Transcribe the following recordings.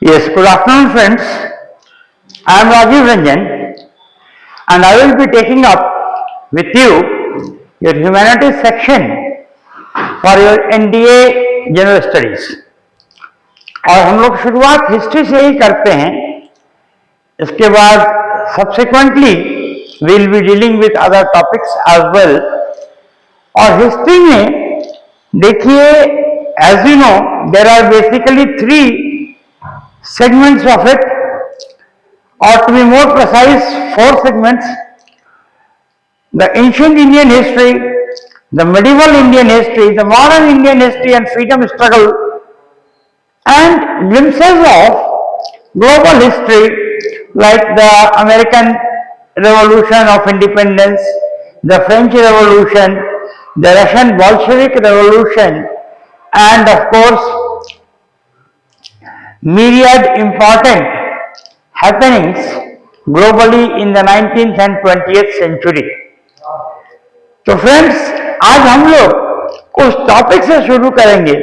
Yes, good afternoon, friends. I am Rajiv Ranjan, and I will be taking up with you your humanities section for your NDA General Studies. और हम लोग शुरुआत history से ही करते हैं. इसके बाद subsequently we'll be dealing with other topics as well. और हिस्ट्री में देखिए, as you know, there are basically three segments of it, or to be more precise, four segments: the ancient Indian history, the medieval Indian history, the modern Indian history and freedom struggle, and glimpses of global history like the American Revolution of Independence, the French Revolution, the Russian Bolshevik Revolution, and of course myriad important happenings globally in the 19th and 20th century. तो friends, आज हम लोग उस topic से शुरू करेंगे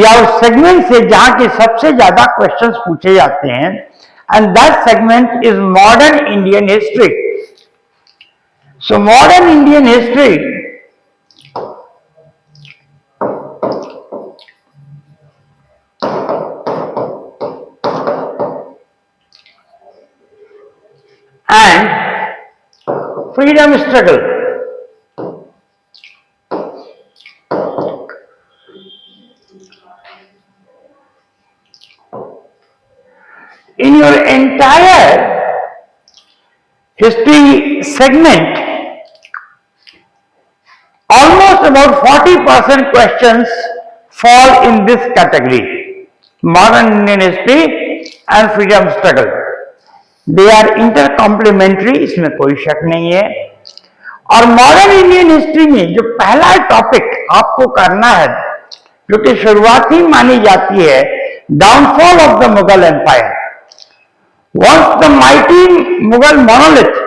या उस सेगमेंट से जहां के सबसे ज्यादा क्वेश्चंस पूछे जाते हैं, and that segment is modern Indian history. So modern Indian history and freedom struggle. In your entire history segment, almost about 40% questions fall in this category: modern Indian history and freedom struggle. They are intercomplementary, इसमें कोई शक नहीं है. और modern Indian history में जो पहला topic आपको करना है, जो कि शुरुआती मानी जाती है, downfall of the Mughal empire. Once the mighty Mughal monolith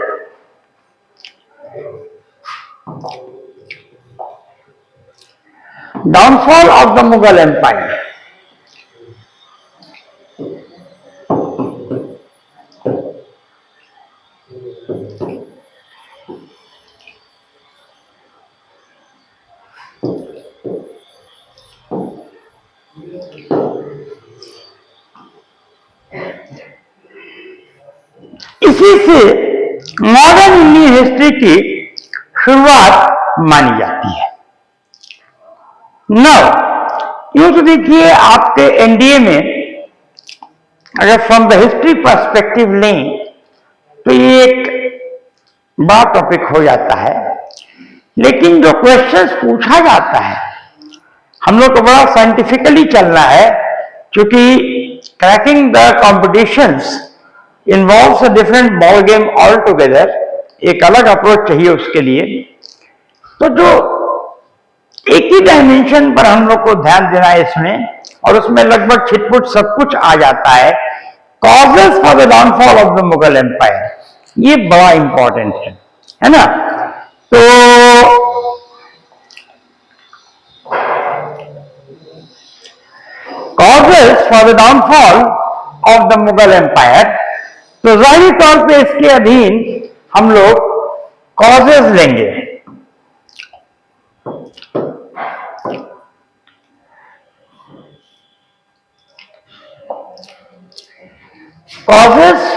downfall of the Mughal Empire. इसी से मॉडर्न इंडियन हिस्ट्री की शुरुआत मानी जाती है. नाउ यूं तो देखिए, आपके एनडीए में अगर फ्रॉम द हिस्ट्री पर्सपेक्टिव लें तो ये एक बड़ा टॉपिक हो जाता है. लेकिन जो क्वेश्चंस पूछा जाता है, हम लोग को बड़ा साइंटिफिकली चलना है, क्योंकि cracking the competitions involves a different ball game all together. एक अलग अप्रोच चाहिए उसके लिए. तो जो एक ही डायमेंशन पर हम लोग को ध्यान देना है इसमें, और उसमें लगभग छिटपुट सब कुछ आ जाता है. Causes for the downfall of the Mughal empire, ये बड़ा इंपॉर्टेंट है ना. तो causes for the downfall of the Mughal empire, तो जाहिर तौर पे इसके अधीन हम लोग कॉजेस लेंगे. कॉजेस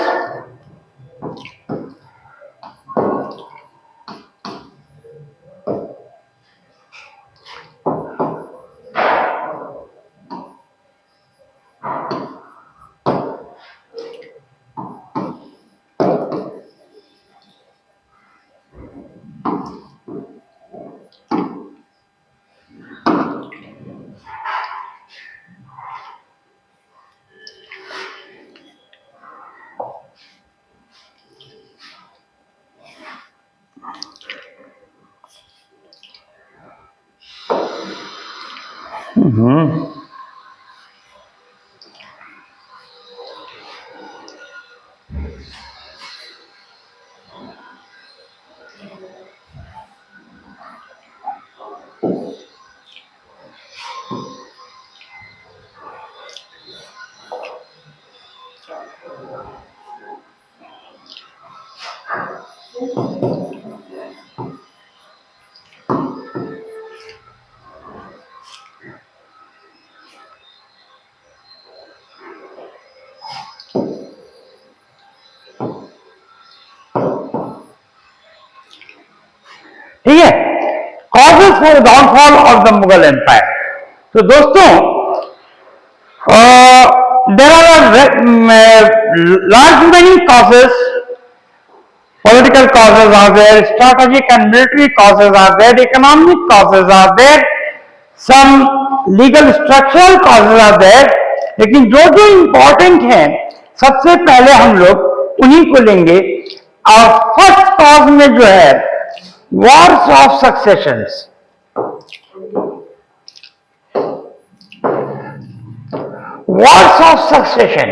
ठीक है, causes for downfall of the Mughal Empire. तो दोस्तों, there are large many causes. Political causes are there, strategic and military causes are there, economic causes are there, some legal structural causes are there. लेकिन जो जो important है सबसे पहले हम लोग उन्हीं को लेंगे. और फर्स्ट कॉज में जो है wars of successions. Wars of succession,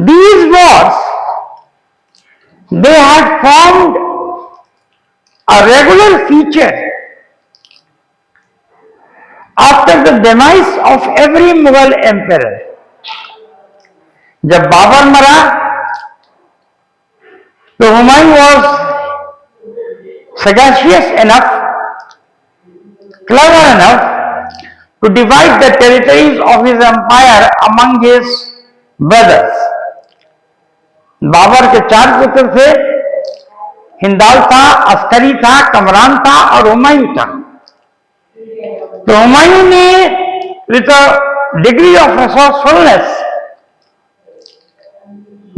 these wars, they had formed a regular feature after the demise of every Mughal emperor. जब बाबर मरा तो Humayun was sagacious enough, clever enough to divide the territories of his empire among his brothers. Babar के 4 पुत्र थे, हिंदाल था, अस्करी था, कमरान था और हुमायूं था. तो हुमायूं ने with a degree of resourcefulness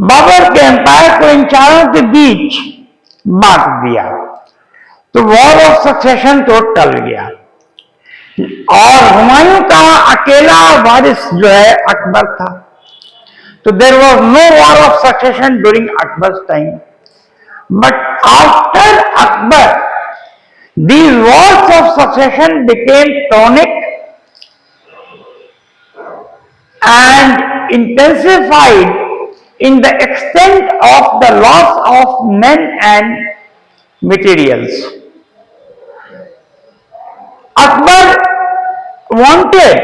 Babur के एम्पायर को इन चारों के बीच बांट दिया. तो वॉर ऑफ सक्सेशन तो टल गया. और हुमायूं का अकेला वारिस जो है अकबर था. So there was no war of succession during Akbar's time. But after Akbar, these wars of succession became chronic and intensified in the extent of the loss of men and materials. Akbar wanted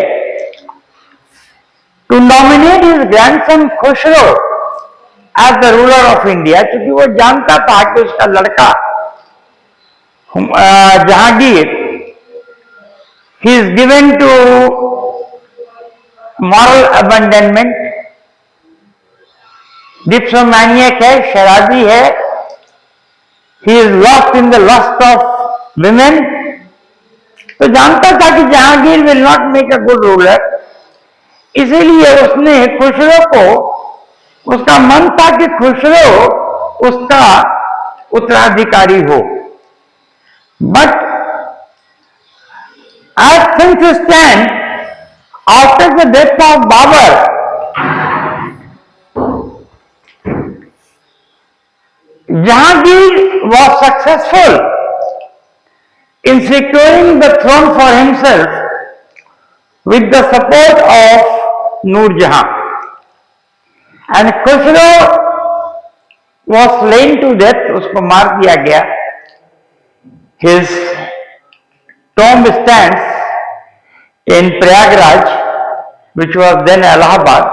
to nominate his grandson Khusro as the ruler of India, क्योंकि वो जानता था कि उसका लड़का Jahangir, he is given to moral abandonment, dipsomaniac है, शराबी है, he is lost in the lust of women. तो जानता था कि Jahangir will not make a good ruler. इसीलिए उसने खुसरो को, उसका मन था कि खुसरो उसका उत्तराधिकारी हो. But as things stand, after the death of Babur, Jahangir was successful in securing the throne for himself with the support of Noor Jahan, and Khusro was slain to death. उसको मार दिया गया. His tomb stands in Prayagraj, which was then Allahabad.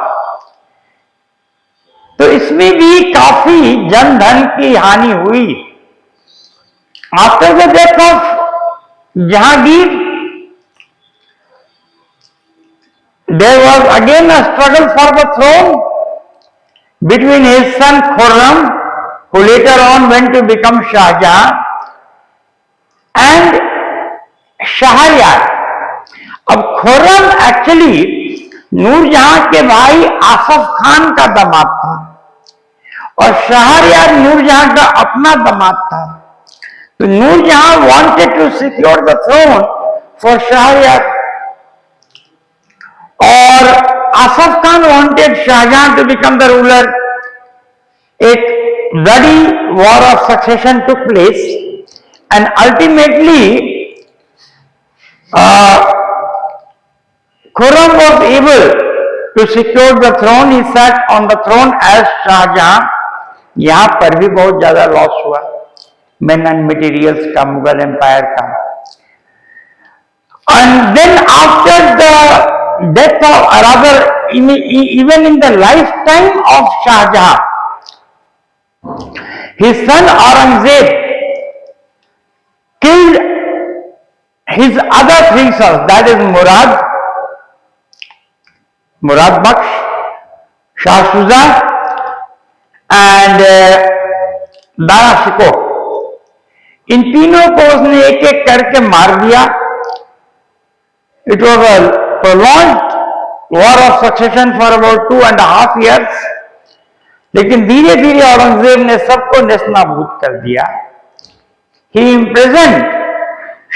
तो इसमें भी काफी जन धन की हानि हुई. After the death of Jahangir, there was again a struggle for the throne between his son Khurram, who later on went to become Shah Jahan, and Shahryar. अब Khurram actually Noor Jahan के भाई आसफ खान का दामाद था और शहरयार नूरजहां का अपना दामाद था. तो Nurjahan wanted to secure the throne for Shahryar और Asaf Khan wanted Shahjahan to become the ruler. एक bloody war of succession took place and ultimately Khurram was able to secure the throne. He sat on the throne as Shah Jahan. यहां पर भी बहुत ज्यादा loss हुआ men and materials का, Mughal empire का. And then after the death of, or rather even in the lifetime of Shah Jahan, his son Aurangzeb killed his other 3 sons, that is Murad Baksh, Shah Shuja and Dara Shikoh, इन तीनों को उसने एक एक करके मार दिया। It was a prolonged war of succession for about 2.5 years। लेकिन धीरे धीरे औरंगजेब ने सबको नेस्तनाबूद कर दिया। He imprisoned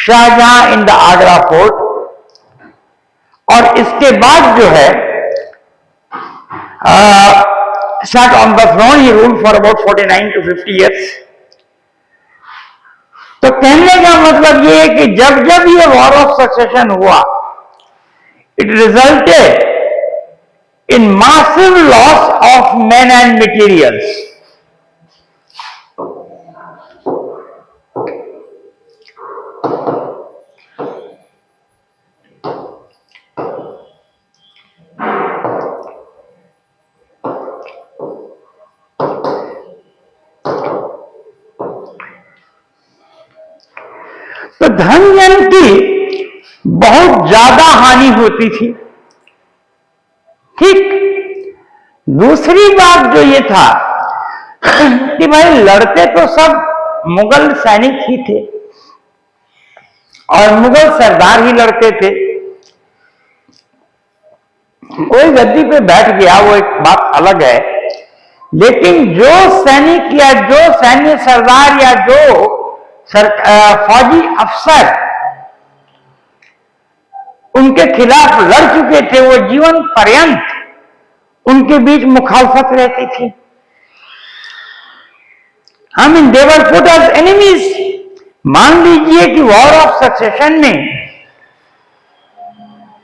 Shahjahan in the Agra fort, और इसके बाद जो है sat on the throne, he ruled for about 49 to 50 years। तो कहने का मतलब ये है कि जब जब ये वॉर ऑफ सक्सेशन हुआ, it resulted in massive loss of men and materials. तो धन जन की बहुत ज्यादा हानि होती थी। ठीक, दूसरी बात जो ये था कि भाई लड़ते तो सब मुगल सैनिक ही थे और मुगल सरदार ही लड़ते थे। कोई गद्दी पे बैठ गया वो एक बात अलग है, लेकिन जो सैनिक या जो सैन्य सरदार या जो फौजी अफसर उनके खिलाफ लड़ चुके थे, वो जीवन पर्यंत उनके बीच मुखालफत रहती थी। हम इन देवर पुट एज एनिमीज। मान लीजिए कि वॉर ऑफ सक्सेशन में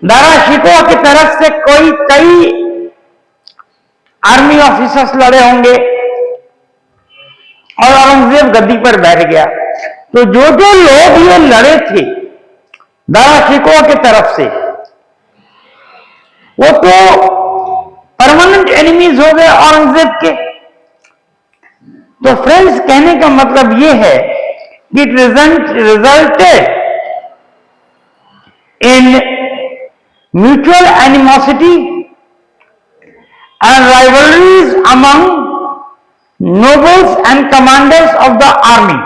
दारा शिकोह की तरफ से कई आर्मी ऑफिसर्स लड़े होंगे और औरंगजेब गद्दी पर बैठ गया, तो जो जो लोग ये लड़े थे दारा शिकोह की तरफ से, वो तो परमानेंट एनिमीज हो गए औरंगजेब के। तो फ्रेंड्स, कहने का मतलब ये है कि it resulted in mutual animosity and rivalries among nobles and commanders of the army।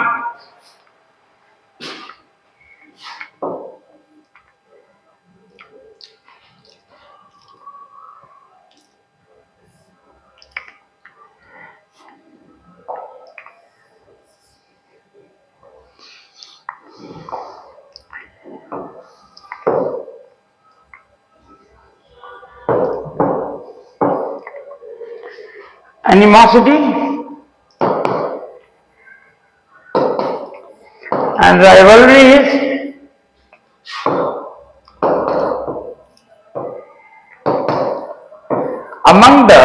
Animosity and rivalries among the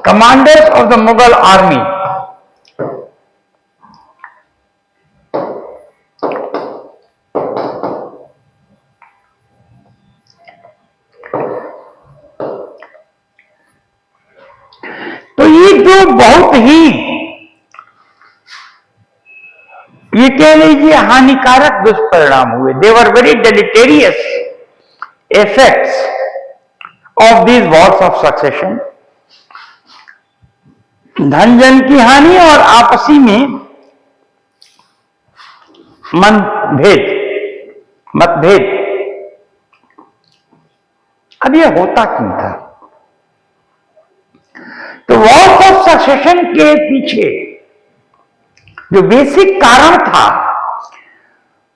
commanders of the Mughal army। तो ये जो बहुत ही, ये कह लीजिए हानिकारक दुष्परिणाम हुए, there were very deleterious effects of these wars of succession. धन जन की हानि और आपसी में मतभेद। अब यह होता क्यों था? तो वॉर्स ऑफ सक्सेशन के पीछे जो बेसिक कारण था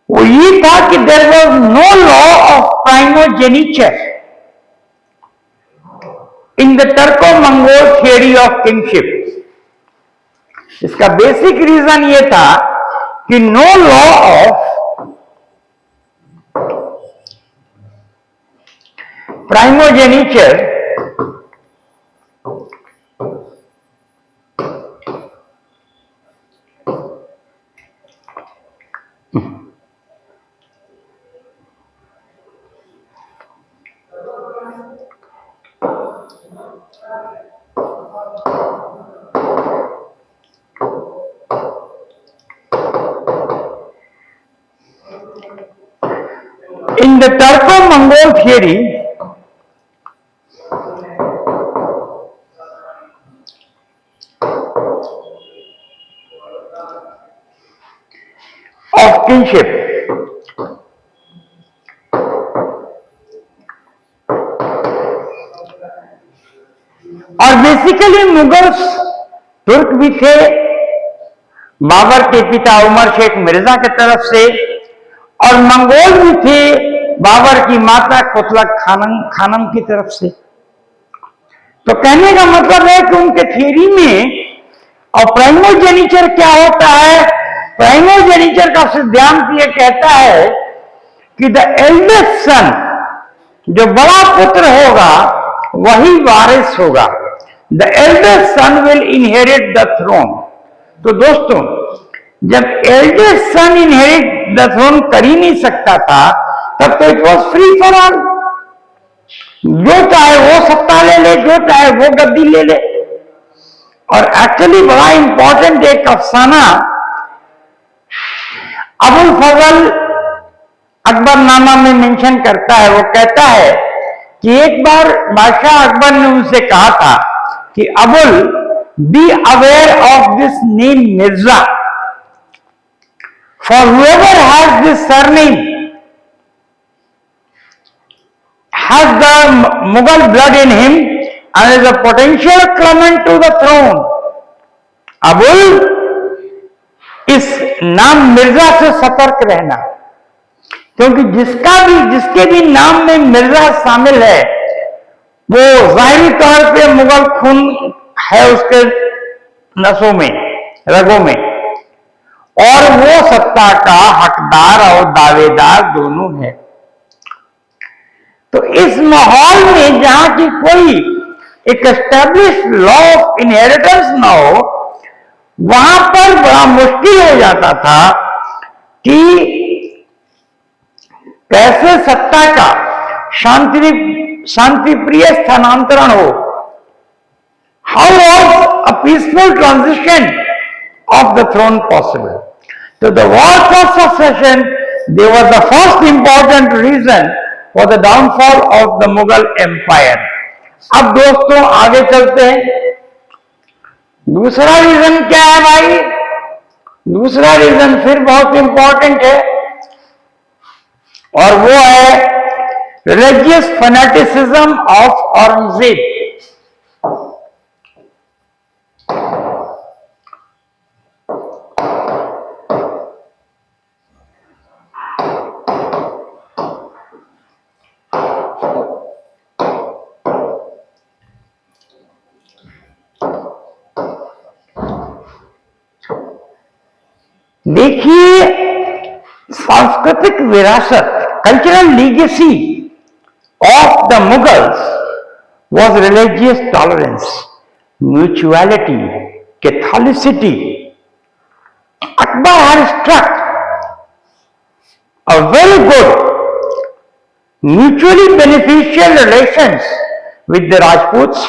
वो ये था कि there was no law of primogeniture in the Turco Mongol theory of kingship. इसका बेसिक रीजन ये था कि no law of primogeniture in the Turco-Mongol theory, citizenship. और बेसिकली मुगल्स तुर्क भी थे, बाबर के पिता उमर शेख मिर्जा की तरफ से, और मंगोल भी थे बाबर की माता कुतलक खानम की तरफ से। तो कहने का मतलब है कि उनके थ्योरी में, और प्राइमोजेनिचर क्या होता है, प्राइमोजेनिचर का सिद्धांत यह कहता है कि द एल्डेस्ट सन, जो बड़ा पुत्र होगा वही वारिस होगा। The eldest son will inherit the throne. तो दोस्तों, जब eldest son inherit the throne कर ही नहीं सकता था, तब तो it was free for all, जो चाहे वो सत्ता ले ले, जो चाहे वो गद्दी ले ले। और एक्चुअली बड़ा इंपॉर्टेंट एक अफसाना अबुल फजल अकबरनामा में मेंशन करता है। वो कहता है कि एक बार बादशाह अकबर ने उनसे कहा था कि Abul, be aware of this name Mirza, for whoever has this surname has the Mughal blood in him and is a potential claimant to the throne. Abul, इस नाम मिर्जा से सतर्क रहना, क्योंकि जिसके भी नाम में मिर्जा शामिल है, वो जाहिरी तौर पे मुगल खून है उसके नसों में, रगों में, और वो सत्ता का हकदार और दावेदार दोनों है। तो इस माहौल में जहां की कोई एक एस्टेब्लिश्ड लॉ ऑफ इनहेरिटेंस ना हो, वहां पर बड़ा मुश्किल हो जाता था कि कैसे सत्ता का शांति प्रिय स्थानांतरण हो। How was a peaceful transition of the throne possible? तो the war for succession, they were the first important reason for the downfall of the Mughal empire. अब दोस्तों आगे चलते हैं। दूसरा रीजन क्या है भाई? दूसरा रीजन फिर बहुत इंपॉर्टेंट है, और वो है रिलीजियस फैनेटिसिज्म ऑफ औरंगजेब। देखिए, सांस्कृतिक विरासत, cultural legacy of the Mughals was religious tolerance, mutuality, Catholicity. Akbar had struck a very good, mutually beneficial relations with the Rajputs.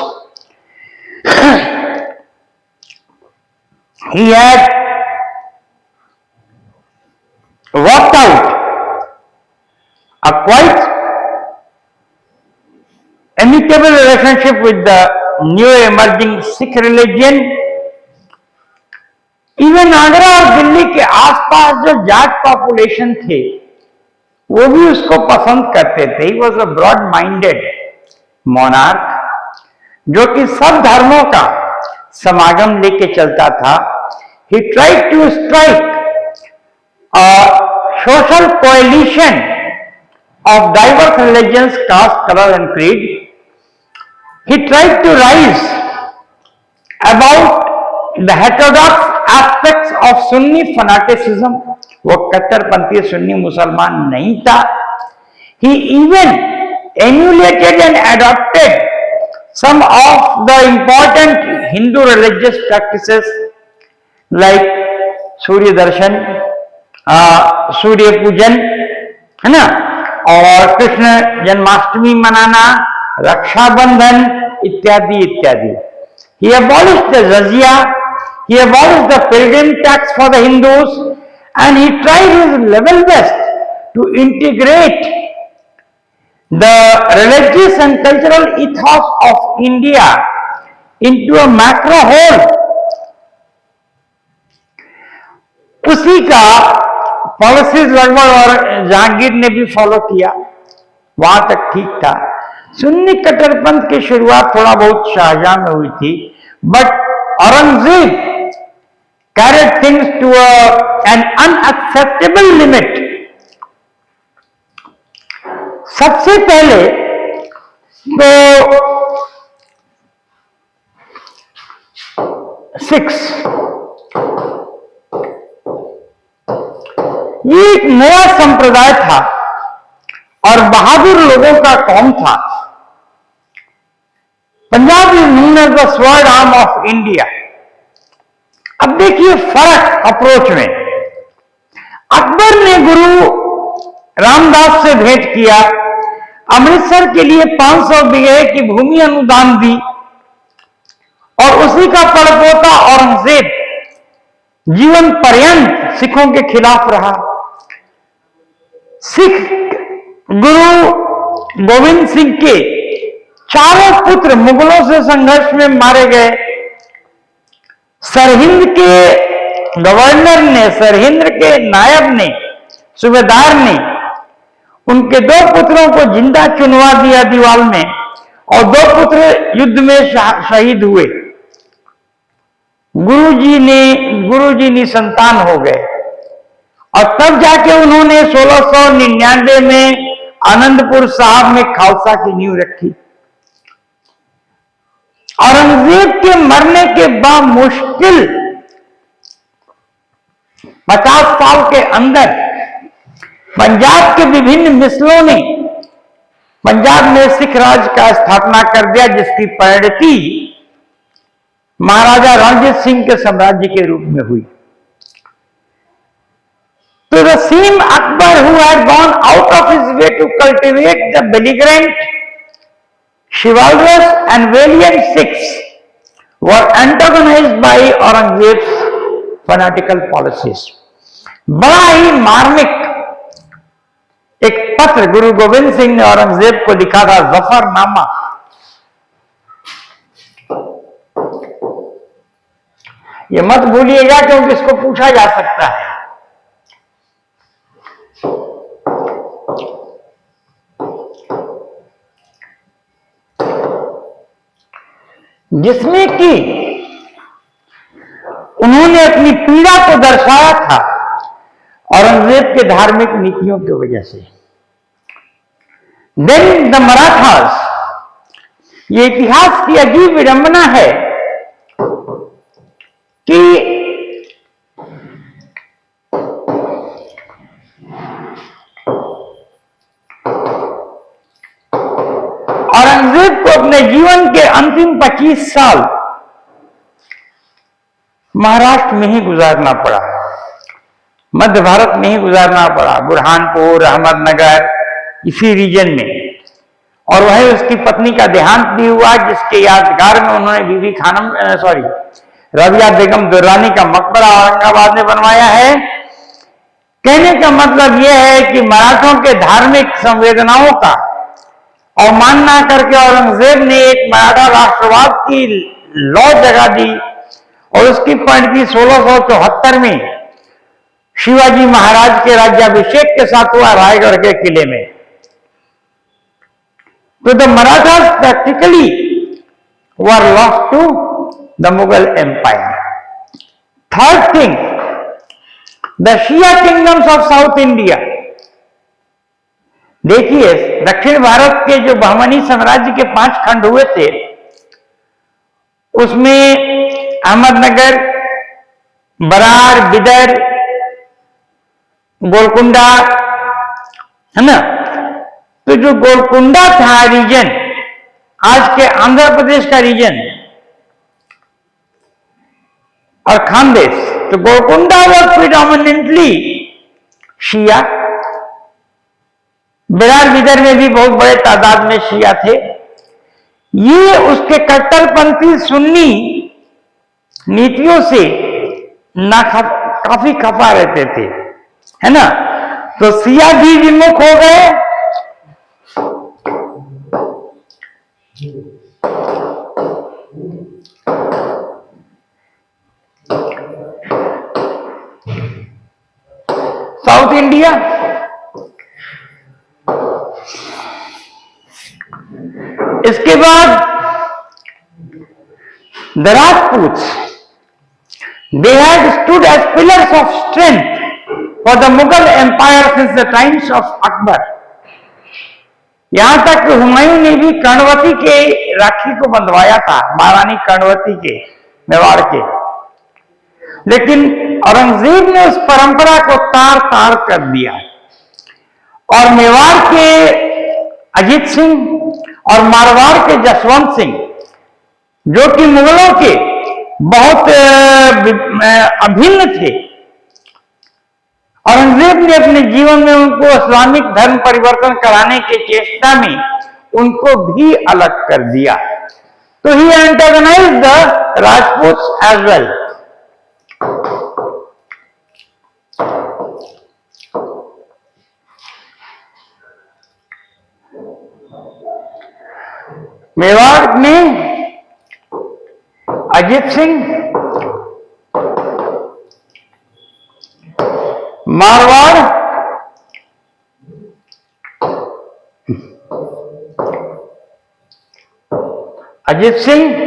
He had worked out a quite amicable relationship with the new emerging Sikh religion. Even Agra और दिल्ली के आसपास जो Jat population थे, वो भी उसको पसंद करते थे। He was a broad minded monarch, जो कि सब धर्मों का समागम लेके चलता था। He tried to strike social coalition of diverse religions, caste, color and creed. He tried to rise about the heterodox aspects of Sunni fanaticism. वो कट्टरपंथी सुन्नी मुसलमान नहीं था। He even emulated and adopted some of the important Hindu religious practices like सूर्य दर्शन, सूर्य पूजन, है ना, और कृष्ण जन्माष्टमी मनाना, रक्षाबंधन इत्यादि इत्यादि। He abolished the jizya, he abolished the pilgrim tax for the Hindus, and he tried his level best to integrate the religious and cultural ethos of India into a macro whole. उसी का policies लगभग और जहांगीर ने भी follow किया, वहां तक ठीक था। सुन्नी कट्टरपंथ की शुरुआत थोड़ा बहुत शाहजहां में हुई थी, but Aurangzeb carried things to an unacceptable limit. सबसे पहले तो सिक्स, ये एक नया संप्रदाय था और बहादुर लोगों का कौम था। Punjab is known as the sword arm of India. अब देखिए फर्क अप्रोच में। अकबर ने गुरु रामदास से भेंट किया, अमृतसर के लिए 500 बीघे की भूमि अनुदान दी और उसी का परपोता औरंगजेब जीवन पर्यंत सिखों के खिलाफ रहा। सिख गुरु गोविंद सिंह के चारों पुत्र मुगलों से संघर्ष में मारे गए। सरहिंद के गवर्नर ने, सरहिंद के नायब ने, सूबेदार ने उनके 2 पुत्रों को जिंदा चुनवा दिया दीवाल में और 2 पुत्र युद्ध में शहीद हुए। गुरुजी निसंतान हो गए और तब जाके उन्होंने 1699 में आनंदपुर साहब में खालसा की नींव रखी। औरंगजेब के मरने के बाद मुश्किल 50 साल के अंदर पंजाब के विभिन्न मिसलों ने पंजाब में सिख राज का स्थापना कर दिया, जिसकी परिणति महाराजा रणजीत सिंह के साम्राज्य के रूप में हुई। तो the same Akbar who had gone out of his way to cultivate the belligerent, chivalrous and valiant Sikhs were antagonized by Aurangzeb's fanatical policies. बड़ा ही मार्मिक एक पत्र गुरु गोविंद सिंह ने औरंगजेब को लिखा था, जफरनामा। ये मत भूलिएगा क्योंकि इसको पूछा जा सकता है। जिसमें कि उन्होंने अपनी पीड़ा को दर्शाया था औरंगजेब के धार्मिक नीतियों की वजह से। देन द मराठास, ये इतिहास की अजीब विडंबना है कि औरंगजेब को अपने जीवन के अंतिम 25 साल महाराष्ट्र में ही गुजारना पड़ा, मध्य भारत में ही गुजारना पड़ा, बुरहानपुर, अहमदनगर, इसी रीजन में। और वही उसकी पत्नी का देहांत भी हुआ, जिसके यादगार में उन्होंने बीबी खानम रबिया बेगम दुर्रानी का मकबरा औरंगाबाद में बनवाया है। कहने का मतलब यह है कि मराठों के धार्मिक संवेदनाओं का अवमानना करके औरंगजेब ने एक मराठा राष्ट्रवाद की लौ जगा दी और उसकी परिणति 1674 में शिवाजी महाराज के राज्याभिषेक के साथ हुआ रायगढ़ के किले में। तो the Marathas practically were lost to the Mughal empire. Third thing, the Shia kingdoms of south India. देखिए, दक्षिण भारत के जो बहमनी साम्राज्य के 5 खंड हुए थे, उसमें अहमदनगर, बरार, बिदर, गोलकुंडा, है ना। तो जो गोलकुंडा था रीजन, आज के आंध्र प्रदेश का रीजन, और खानदेश, तो गोलकुंडा वॉज प्रिडोमिनेंटली शिया। बिरार बिदर में भी बहुत बड़े तादाद में शिया थे। ये उसके कट्टरपंथी सुन्नी नीतियों से काफी खफा रहते थे, है ना। तो शिया भी विमुख हो गए साउथ इसके बाद the Rajput, they had stood as pillars of strength for the Mughal empire since the times of Akbar. यहां तक कि हुमायूं ने भी कर्णवती के राखी को बंधवाया था, महारानी कर्णवती के, मेवाड़ के, लेकिन औरंगजेब ने उस परंपरा को तार तार कर दिया और मेवाड़ के अजीत सिंह और मारवाड़ के जसवंत सिंह, जो कि मुगलों के बहुत अभिन्न थे, औरंगजेब ने अपने जीवन में उनको इस्लामिक धर्म परिवर्तन कराने के चेष्टा में उनको भी अलग कर दिया। तो he antagonized the Rajput as well. Mewar में अजीत सिंह, मारवाड़ अजीत सिंह